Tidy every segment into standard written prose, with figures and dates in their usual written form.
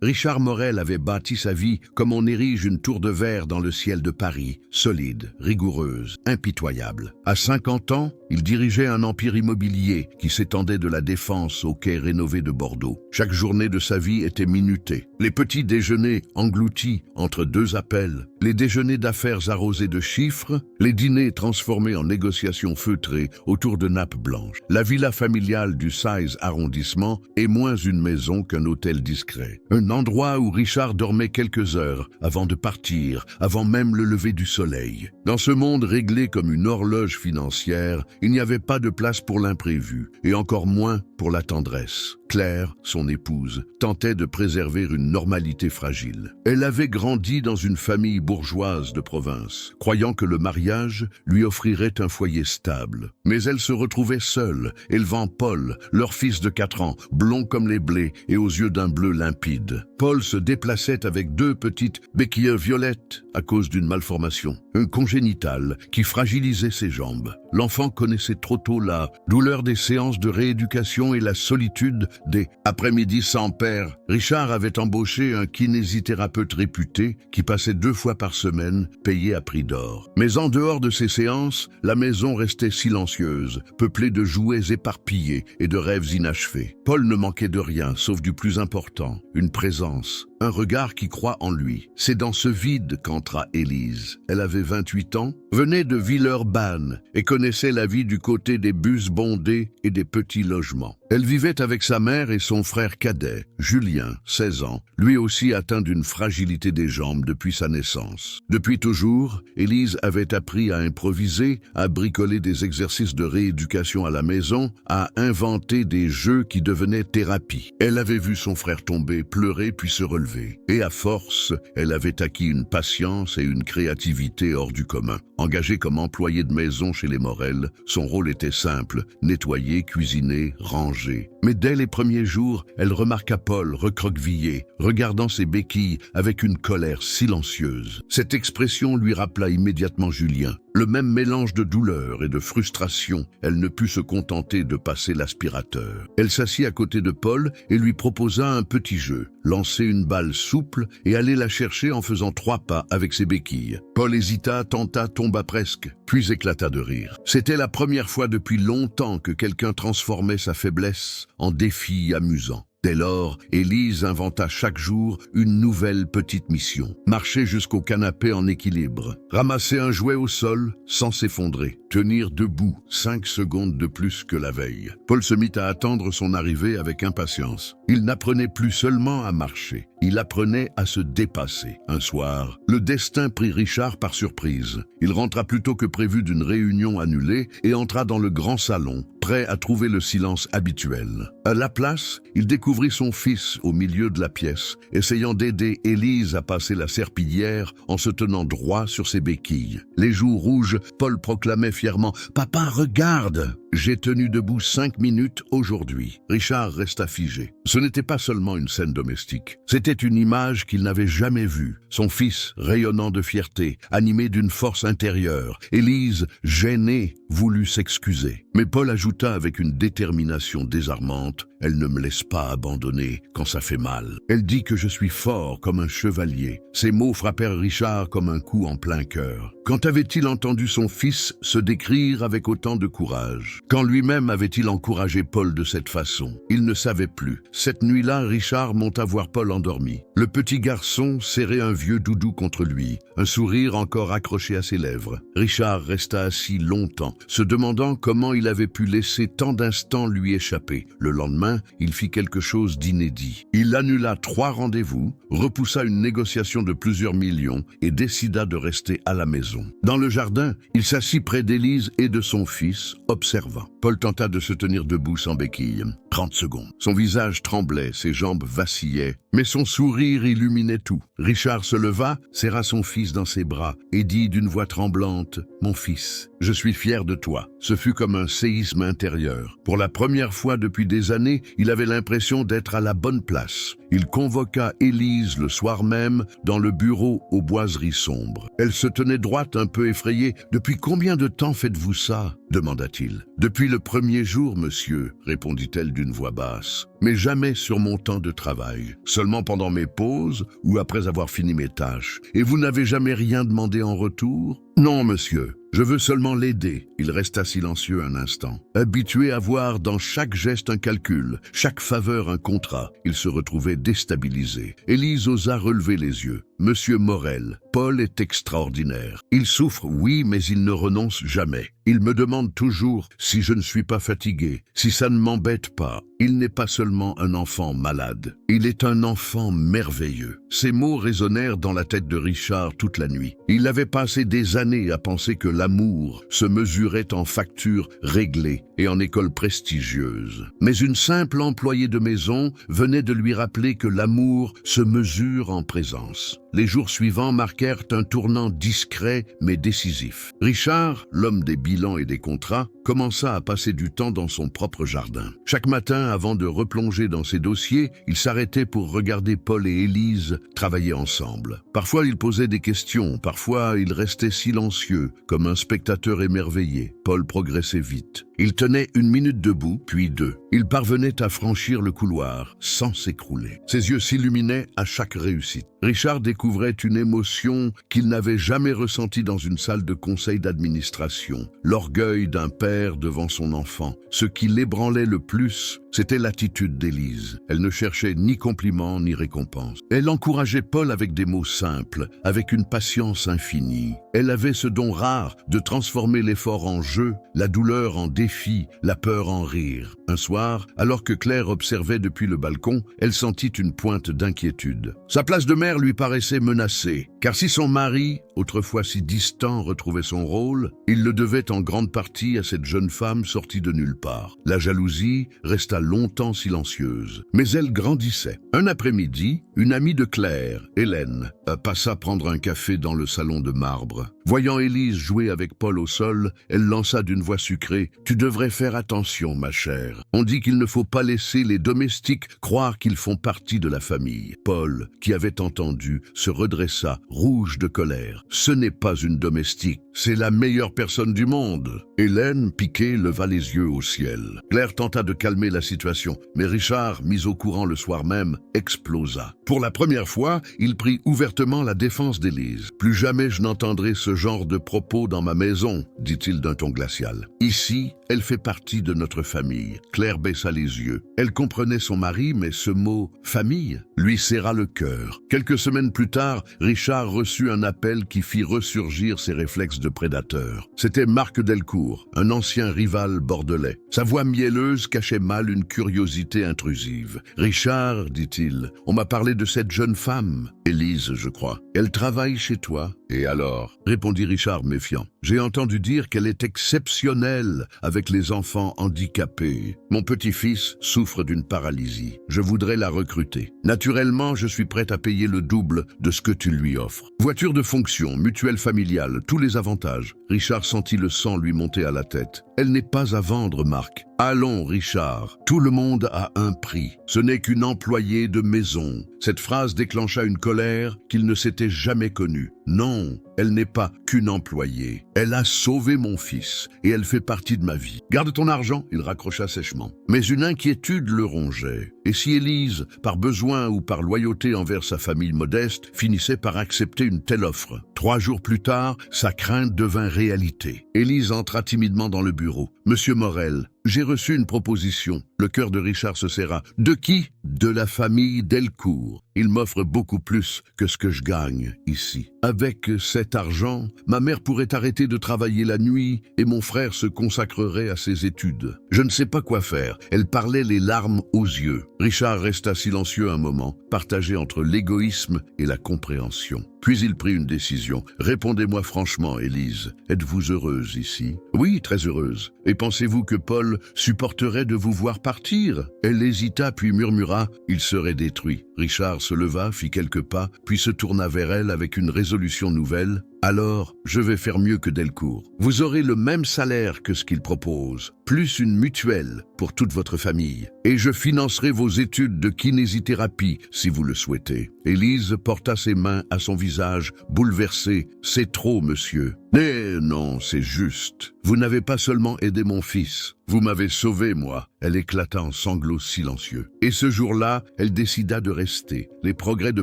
Richard Morel avait bâti sa vie comme on érige une tour de verre dans le ciel de Paris, solide, rigoureuse, impitoyable. À 50 ans, il dirigeait un empire immobilier qui s'étendait de la Défense au quai rénové de Bordeaux. Chaque journée de sa vie était minutée. Les petits déjeuners engloutis entre deux appels, les déjeuners d'affaires arrosés de chiffres, les dîners transformés en négociations feutrées autour de nappes blanches. La villa familiale du 16 arrondissement est moins une maison qu'un hôtel discret. Un endroit où Richard dormait quelques heures avant de partir, avant même le lever du soleil. Dans ce monde réglé comme une horloge financière, il n'y avait pas de place pour l'imprévu, et encore moins pour la tendresse. Claire, son épouse, tentait de préserver une normalité fragile. Elle avait grandi dans une famille bourgeoise de province, croyant que le mariage lui offrirait un foyer stable. Mais elle se retrouvait seule, élevant Paul, leur fils de 4 ans, blond comme les blés et aux yeux d'un bleu limpide. Paul se déplaçait avec 2 petites béquilles violettes à cause d'une malformation, un congénital qui fragilisait ses jambes. L'enfant connaissait trop tôt la douleur des séances de rééducation et la solitude des après-midi sans père. Richard avait embauché un kinésithérapeute réputé qui passait 2 fois par semaine, payé à prix d'or. Mais en dehors de ces séances, la maison restait silencieuse, peuplée de jouets éparpillés et de rêves inachevés. Paul ne manquait de rien, sauf du plus important, une présence, un regard qui croit en lui. C'est dans ce vide qu'entra Élise. Elle avait 28 ans, venait de Villeurbanne et connaissait la vie du côté des bus bondés et des petits logements. Elle vivait avec sa mère et son frère cadet, Julien, 16 ans, lui aussi atteint d'une fragilité des jambes depuis sa naissance. Depuis toujours, Élise avait appris à improviser, à bricoler des exercices de rééducation à la maison, à inventer des jeux qui devenaient thérapie. Elle avait vu son frère tomber, pleurer puis se relever. Et à force, elle avait acquis une patience et une créativité hors du commun. Engagée comme employée de maison chez les Morel, son rôle était simple, nettoyer, cuisiner, ranger. Mais dès les premiers jours, elle remarqua Paul recroquevillé, regardant ses béquilles avec une colère silencieuse. Cette expression lui rappela immédiatement Julien. Le même mélange de douleur et de frustration, elle ne put se contenter de passer l'aspirateur. Elle s'assit à côté de Paul et lui proposa un petit jeu, lancer une balle souple et aller la chercher en faisant 3 pas avec ses béquilles. Paul hésita, tenta, tomba presque, puis éclata de rire. C'était la première fois depuis longtemps que quelqu'un transformait sa faiblesse en défi amusant. Dès lors, Élise inventa chaque jour une nouvelle petite mission. Marcher jusqu'au canapé en équilibre, ramasser un jouet au sol sans s'effondrer, tenir debout 5 secondes de plus que la veille. Paul se mit à attendre son arrivée avec impatience. Il n'apprenait plus seulement à marcher, il apprenait à se dépasser. Un soir, le destin prit Richard par surprise. Il rentra plus tôt que prévu d'une réunion annulée et entra dans le grand salon, prêt à trouver le silence habituel. À la place, il découvrit son fils au milieu de la pièce, essayant d'aider Élise à passer la serpillière en se tenant droit sur ses béquilles. Les joues rouges, Paul proclamait fièrement « Papa, regarde !» J'ai tenu debout 5 minutes aujourd'hui. Richard resta figé. Ce n'était pas seulement une scène domestique. C'était une image qu'il n'avait jamais vue. Son fils, rayonnant de fierté, animé d'une force intérieure. Élise, gênée, voulut s'excuser. Mais Paul ajouta avec une détermination désarmante « Elle ne me laisse pas abandonner quand ça fait mal. Elle dit que je suis fort comme un chevalier. » Ces mots frappèrent Richard comme un coup en plein cœur. Quand avait-il entendu son fils se décrire avec autant de courage? Quand lui-même avait-il encouragé Paul de cette façon? Il ne savait plus. Cette nuit-là, Richard monta voir Paul endormi. Le petit garçon serrait un vieux doudou contre lui, un sourire encore accroché à ses lèvres. Richard resta assis longtemps, se demandant comment il avait pu laisser tant d'instants lui échapper. Le lendemain, il fit quelque chose d'inédit. Il annula 3 rendez-vous, repoussa une négociation de plusieurs millions et décida de rester à la maison. Dans le jardin, il s'assit près d'Élise et de son fils, observant. Paul tenta de se tenir debout sans béquille. 30 secondes. Son visage tremblait, ses jambes vacillaient, mais son sourire illuminait tout. Richard se leva, serra son fils dans ses bras et dit d'une voix tremblante « Mon fils, je suis fier de toi. » Ce fut comme un séisme intérieur. Pour la première fois depuis des années, donné, il avait l'impression d'être à la bonne place. Il convoqua Élise le soir même dans le bureau aux boiseries sombres. Elle se tenait droite, un peu effrayée. « Depuis combien de temps faites-vous ça ?» demanda-t-il. « Depuis le premier jour, monsieur, » répondit-elle d'une voix basse. « Mais jamais sur mon temps de travail, seulement pendant mes pauses ou après avoir fini mes tâches. Et vous n'avez jamais rien demandé en retour ?»« Non, monsieur. Je veux seulement l'aider. » Il resta silencieux un instant. Habitué à voir dans chaque geste un calcul, chaque faveur un contrat, il se retrouvait déstabilisé. Élise osa relever les yeux. « Monsieur Morel, Paul est extraordinaire. Il souffre, oui, mais il ne renonce jamais. Il me demande toujours si je ne suis pas fatigué, si ça ne m'embête pas. Il n'est pas seulement un enfant malade, il est un enfant merveilleux. » Ces mots résonnèrent dans la tête de Richard toute la nuit. Il avait passé des années à penser que l'amour se mesurait en factures réglées et en écoles prestigieuses. Mais une simple employée de maison venait de lui rappeler que l'amour se mesure en présence. Les jours suivants marquèrent un tournant discret mais décisif. Richard, l'homme des bilans et des contrats, commença à passer du temps dans son propre jardin. Chaque matin, avant de replonger dans ses dossiers, il s'arrêtait pour regarder Paul et Élise travailler ensemble. Parfois, il posait des questions, parfois, il restait silencieux, comme un spectateur émerveillé. Paul progressait vite. Il tenait 1 minute debout, puis 2. Il parvenait à franchir le couloir sans s'écrouler. Ses yeux s'illuminaient à chaque réussite. Richard découvrait une émotion qu'il n'avait jamais ressentie dans une salle de conseil d'administration. L'orgueil d'un père devant son enfant. Ce qui l'ébranlait le plus, c'était l'attitude d'Élise. Elle ne cherchait ni compliment ni récompense. Elle encourageait Paul avec des mots simples, avec une patience infinie. Elle avait ce don rare de transformer l'effort en jeu, la douleur en défi, la peur en rire. Un soir, alors que Claire observait depuis le balcon, elle sentit une pointe d'inquiétude. Sa place de mère lui paraissait menacée, car si son mari, autrefois si distant, retrouvait son rôle, il le devait en grande partie à cette jeune femme sortie de nulle part. La jalousie resta longtemps silencieuse, mais elle grandissait. Un après-midi, une amie de Claire, Hélène, passa prendre un café dans le salon de marbre. Voyant Élise jouer avec Paul au sol, elle lança d'une voix sucrée « Tu devrais faire attention, ma chère. On dit qu'il ne faut pas laisser les domestiques croire qu'ils font partie de la famille. » Paul, qui avait entendu, se redressa, rouge de colère. « Ce n'est pas une domestique, c'est la meilleure personne du monde. » Hélène, piquée, leva les yeux au ciel. Claire tenta de calmer la situation, mais Richard, mis au courant le soir même, explosa. Pour la première fois, il prit ouvertement la défense d'Élise. « Plus jamais je n'entendrai ce genre de propos dans ma maison, » dit-il d'un ton glacial. « Ici, elle fait partie de notre famille. » Claire baissa les yeux. Elle comprenait son mari, mais ce mot « famille » lui serra le cœur. Quelques semaines plus tard, Richard reçut un appel qui fit ressurgir ses réflexes de prédateur. C'était Marc Delcourt, un ancien rival bordelais. Sa voix mielleuse cachait mal une curiosité intrusive. « Richard, dit-il, on m'a parlé de cette jeune femme, Élise, je crois. Elle travaille chez toi. » « Et alors ?» répondit Richard méfiant. « J'ai entendu dire qu'elle est exceptionnelle avec les enfants handicapés. Mon petit-fils souffre d'une paralysie. Je voudrais la recruter. Naturellement, je suis prêt à payer le double de ce que tu lui offres. Voiture de fonction, mutuelle familiale, tous les avantages. » Richard sentit le sang lui monter à la tête. « Elle n'est pas à vendre, Marc. » « Allons, Richard, tout le monde a un prix. Ce n'est qu'une employée de maison. » Cette phrase déclencha une colère qu'il ne s'était jamais connue. « Non, elle n'est pas qu'une employée. Elle a sauvé mon fils et elle fait partie de ma vie. Garde ton argent, » il raccrocha sèchement. Mais une inquiétude le rongeait. Et si Élise, par besoin ou par loyauté envers sa famille modeste, finissait par accepter une telle offre? 3 jours plus tard, sa crainte devint réalité. Élise entra timidement dans le bureau. « Monsieur Morel, j'ai reçu une proposition. » Le cœur de Richard se serra. « De qui ?»« De la famille Delcourt. Il m'offre beaucoup plus que ce que je gagne ici. Avec cet argent, ma mère pourrait arrêter de travailler la nuit et mon frère se consacrerait à ses études. Je ne sais pas quoi faire. » Elle parlait les larmes aux yeux. Richard resta silencieux un moment, partagé entre l'égoïsme et la compréhension. Puis il prit une décision. « Répondez-moi franchement, Élise. Êtes-vous heureuse ici ?»« Oui, très heureuse. Et pensez-vous que Paul supporterait de vous voir partir ?» Elle hésita puis murmura « Il serait détruit. » Richard se leva, fit quelques pas, puis se tourna vers elle avec une résolution nouvelle. Alors, je vais faire mieux que Delcourt. Vous aurez le même salaire que ce qu'il propose, plus une mutuelle pour toute votre famille. Et je financerai vos études de kinésithérapie si vous le souhaitez. Élise porta ses mains à son visage, bouleversé. C'est trop, monsieur. Mais non, c'est juste. Vous n'avez pas seulement aidé mon fils. Vous m'avez sauvé, moi. Elle éclata en sanglots silencieux. Et ce jour-là, elle décida de rester. Les progrès de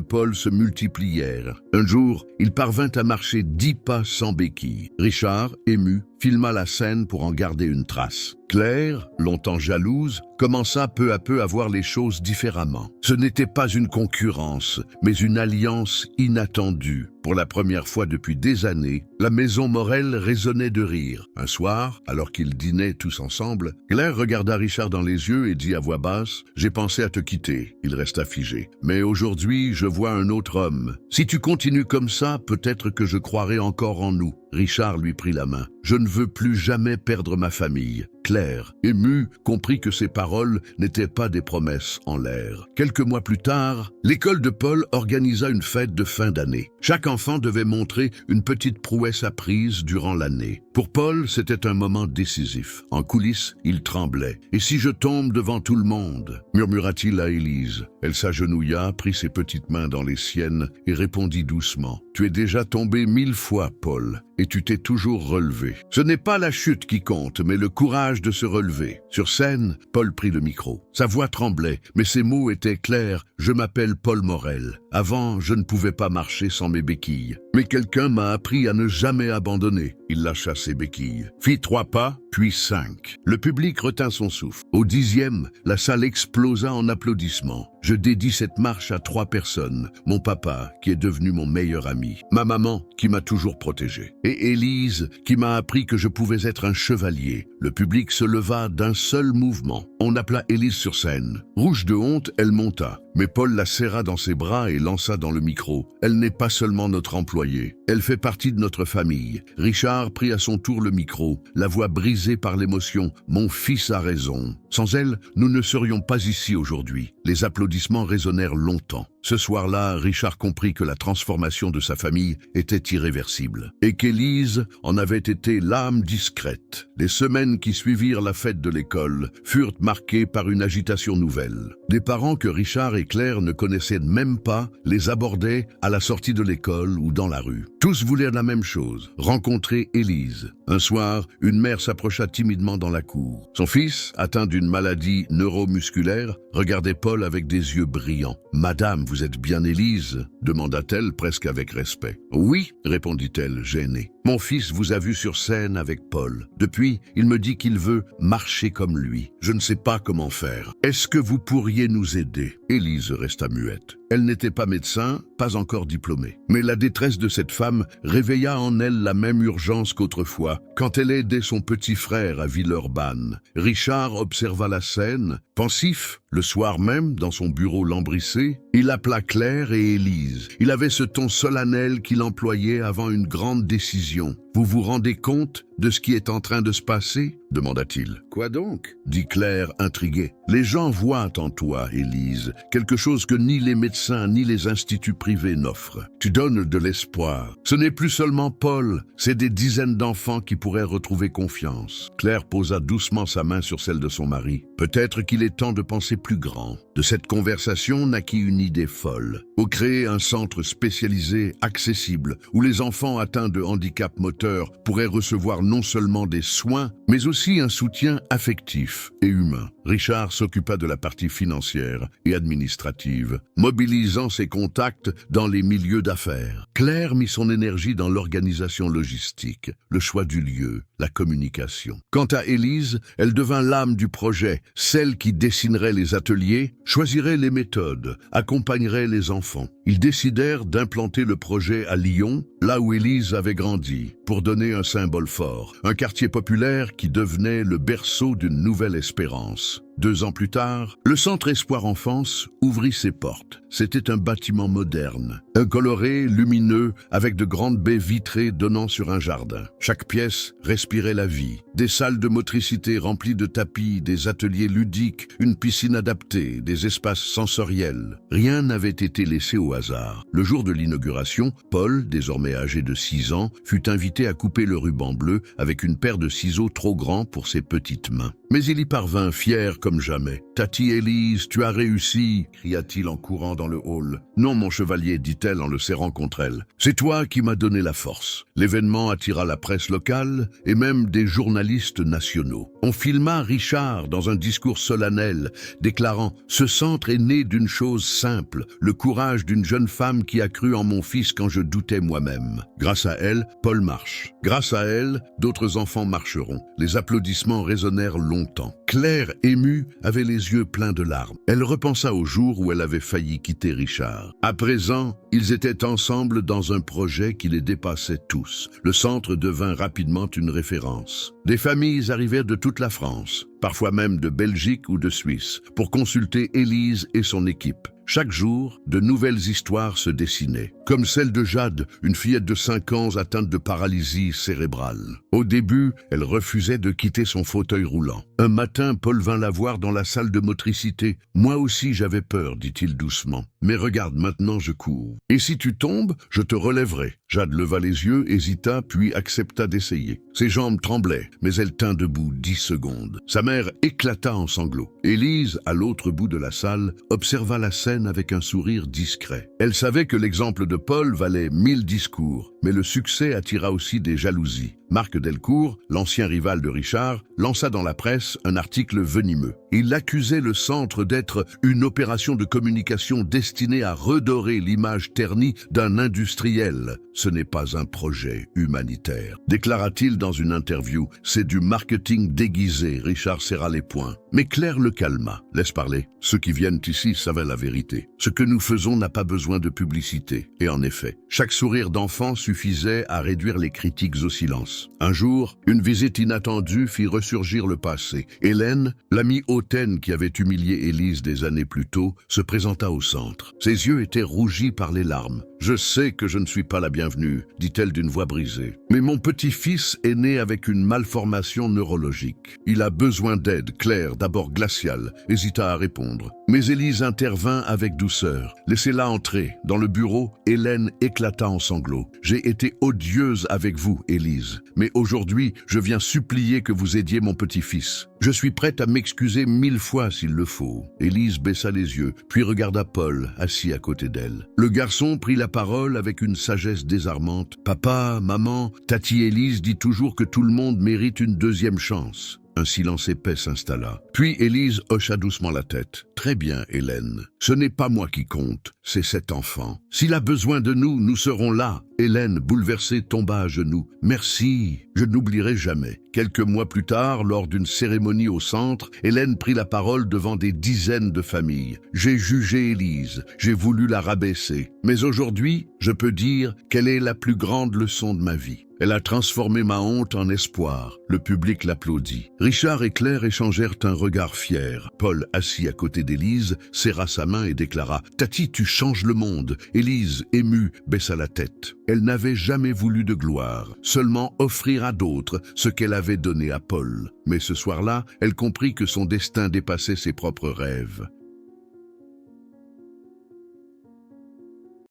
Paul se multiplièrent. Un jour, il parvint à marcher 10 pas sans béquille. Richard, ému, filma la scène pour en garder une trace. Claire, longtemps jalouse, commença peu à peu à voir les choses différemment. Ce n'était pas une concurrence, mais une alliance inattendue. Pour la première fois depuis des années, la maison Morel résonnait de rire. Un soir, alors qu'ils dînaient tous ensemble, Claire regarda Richard dans les yeux et dit à voix basse « J'ai pensé à te quitter ». Il resta figé. « Mais aujourd'hui, je vois un autre homme. Si tu continues comme ça, peut-être que je croirai encore en nous. » Richard lui prit la main. « Je ne veux plus jamais perdre ma famille. » Claire, émue, comprit que ces paroles n'étaient pas des promesses en l'air. Quelques mois plus tard, l'école de Paul organisa une fête de fin d'année. Chaque enfant devait montrer une petite prouesse apprise durant l'année. Pour Paul, c'était un moment décisif. En coulisses, il tremblait. « Et si je tombe devant tout le monde ?» murmura-t-il à Élise. Elle s'agenouilla, prit ses petites mains dans les siennes et répondit doucement. « Tu es déjà tombé 1000 fois, Paul, et tu t'es toujours relevé. Ce n'est pas la chute qui compte, mais le courage de se relever. » Sur scène, Paul prit le micro. Sa voix tremblait, mais ses mots étaient clairs. « Je m'appelle Paul Morel. Avant, je ne pouvais pas marcher sans mes béquilles. Mais quelqu'un m'a appris à ne jamais abandonner. » Il lâcha ses béquilles, fit 3 pas, puis 5. Le public retint son souffle. Au 10e, la salle explosa en applaudissements. Je dédie cette marche à 3 personnes. Mon papa, qui est devenu mon meilleur ami. Ma maman, qui m'a toujours protégé. Et Élise, qui m'a appris que je pouvais être un chevalier. Le public se leva d'un seul mouvement. On appela Élise sur scène. Rouge de honte, elle monta. Mais Paul la serra dans ses bras et lança dans le micro. « Elle n'est pas seulement notre employée. Elle fait partie de notre famille. » Richard prit à son tour le micro, la voix brisée par l'émotion. « Mon fils a raison. Sans elle, nous ne serions pas ici aujourd'hui. » Les applaudissements résonnèrent longtemps. Ce soir-là, Richard comprit que la transformation de sa famille était irréversible et qu'Élise en avait été l'âme discrète. Les semaines qui suivirent la fête de l'école furent marquées par une agitation nouvelle. Des parents que Richard et Claire ne connaissaient même pas les abordaient à la sortie de l'école ou dans la rue. Tous voulaient la même chose, rencontrer Élise. Un soir, une mère s'approcha timidement dans la cour. Son fils, atteint d'une maladie neuromusculaire, regardait Paul avec des yeux brillants. « Madame, vous êtes bien Élise ?» demanda-t-elle presque avec respect. « Oui » répondit-elle, gênée. « Mon fils vous a vu sur scène avec Paul. Depuis, il me dit qu'il veut marcher comme lui. Je ne sais pas comment faire. Est-ce que vous pourriez nous aider ?» Élise resta muette. Elle n'était pas médecin, pas encore diplômée. Mais la détresse de cette femme réveilla en elle la même urgence qu'autrefois, quand elle aidait son petit frère à Villeurbanne. Richard observa la scène. Pensif, le soir même, dans son bureau lambrissé, il appela Claire et Élise. Il avait ce ton solennel qu'il employait avant une grande décision. « Vous vous rendez compte de ce qui est en train de se passer ?» demanda-t-il. « Quoi donc ?» dit Claire, intriguée. « Les gens voient en toi, Élise, quelque chose que ni les médecins ni les instituts privés n'offrent. Tu donnes de l'espoir. Ce n'est plus seulement Paul, c'est des dizaines d'enfants qui pourraient retrouver confiance. » Claire posa doucement sa main sur celle de son mari. « Peut-être qu'il est temps de penser plus grand. » De cette conversation naquit une idée folle. Faut créer un centre spécialisé, accessible, où les enfants atteints de handicap moteur pourraient recevoir non seulement des soins, mais aussi un soutien affectif et humain. Richard s'occupa de la partie financière et administrative, mobilisant ses contacts dans les milieux d'affaires. Claire mit son énergie dans l'organisation logistique, le choix du lieu, la communication. Quant à Élise, elle devint l'âme du projet, celle qui dessinerait les ateliers, choisirait les méthodes, accompagnerait les enfants. Ils décidèrent d'implanter le projet à Lyon, là où Élise avait grandi, pour donner un symbole fort, un quartier populaire qui devenait le berceau d'une nouvelle espérance. 2 ans plus tard, le Centre Espoir Enfance ouvrit ses portes. C'était un bâtiment moderne, coloré, lumineux, avec de grandes baies vitrées donnant sur un jardin. Chaque pièce respirait la vie. Des salles de motricité remplies de tapis, des ateliers ludiques, une piscine adaptée, des espaces sensoriels. Rien n'avait été laissé au hasard. Le jour de l'inauguration, Paul, désormais âgé de 6 ans, fut invité à couper le ruban bleu avec une paire de ciseaux trop grands pour ses petites mains. Mais il y parvint, fier comme jamais. « Tati Élise, tu as réussi !» cria-t-il en courant dans le hall. « Non, mon chevalier, dit-elle en le serrant contre elle. C'est toi qui m'as donné la force. » L'événement attira la presse locale et même des journalistes nationaux. On filma Richard dans un discours solennel, déclarant « Ce centre est né d'une chose simple, le courage d'une jeune femme qui a cru en mon fils quand je doutais moi-même. Grâce à elle, Paul marche. Grâce à elle, d'autres enfants marcheront. » Les applaudissements résonnèrent longtemps. Claire, émue, avait les yeux pleins de larmes. Elle repensa au jour où elle avait failli quitter Richard. À présent, ils étaient ensemble dans un projet qui les dépassait tous. Le centre devint rapidement une référence. Des familles arrivèrent de toute la France, parfois même de Belgique ou de Suisse, pour consulter Élise et son équipe. Chaque jour, de nouvelles histoires se dessinaient, comme celle de Jade, une fillette de 5 ans atteinte de paralysie cérébrale. Au début, elle refusait de quitter son fauteuil roulant. Un matin, Paul vint la voir dans la salle de motricité. « Moi aussi j'avais peur, dit-il doucement. Mais regarde, maintenant je cours. Et si tu tombes, je te relèverai. » Jade leva les yeux, hésita, puis accepta d'essayer. Ses jambes tremblaient, mais elle tint debout 10 secondes. Sa mère éclata en sanglots. Élise, à l'autre bout de la salle, observa la scène avec un sourire discret. Elle savait que l'exemple de Paul valait 1000 discours, mais le succès attira aussi des jalousies. Marc Delcourt, l'ancien rival de Richard, lança dans la presse un article venimeux. Il accusait le centre d'être une opération de communication destinée à redorer l'image ternie d'un industriel. Ce n'est pas un projet humanitaire, déclara-t-il dans une interview. C'est du marketing déguisé. Richard serra les poings. Mais Claire le calma. Laisse parler. Ceux qui viennent ici savent la vérité. Ce que nous faisons n'a pas besoin de publicité. Et en effet, chaque sourire d'enfant suffisait à réduire les critiques au silence. Un jour, une visite inattendue fit ressurgir le passé. Hélène, l'amie hautaine qui avait humilié Élise des années plus tôt, se présenta au centre. Ses yeux étaient rougis par les larmes. « Je sais que je ne suis pas la bienvenue, dit-elle d'une voix brisée. Mais mon petit-fils est né avec une malformation neurologique. Il a besoin d'aide. » Claire, d'abord glaciale, hésita à répondre. Mais Élise intervint avec douceur. « Laissez-la entrer. » Dans le bureau, Hélène éclata en sanglots. « J'ai été odieuse avec vous, Élise. Mais aujourd'hui, je viens supplier que vous aidiez mon petit-fils. Je suis prête à m'excuser 1000 fois s'il le faut. » Élise baissa les yeux, puis regarda Paul, assis à côté d'elle. Le garçon prit la parole avec une sagesse désarmante. « Papa, maman, Tati Élise dit toujours que tout le monde mérite une deuxième chance. » Un silence épais s'installa. Puis Élise hocha doucement la tête. « Très bien, Hélène. Ce n'est pas moi qui compte, c'est cet enfant. S'il a besoin de nous, nous serons là. » Hélène, bouleversée, tomba à genoux. « Merci, je n'oublierai jamais. » Quelques mois plus tard, lors d'une cérémonie au centre, Hélène prit la parole devant des dizaines de familles. « J'ai jugé Élise, j'ai voulu la rabaisser. Mais aujourd'hui, je peux dire qu'elle est la plus grande leçon de ma vie. Elle a transformé ma honte en espoir. » Le public l'applaudit. Richard et Claire échangèrent un regard fier. Paul, assis à côté d'Élise, serra sa main et déclara « Tati, tu changes le monde. » Élise, émue, baissa la tête. Elle n'avait jamais voulu de gloire, seulement offrir à d'autres ce qu'elle avait donné à Paul. Mais ce soir-là, elle comprit que son destin dépassait ses propres rêves.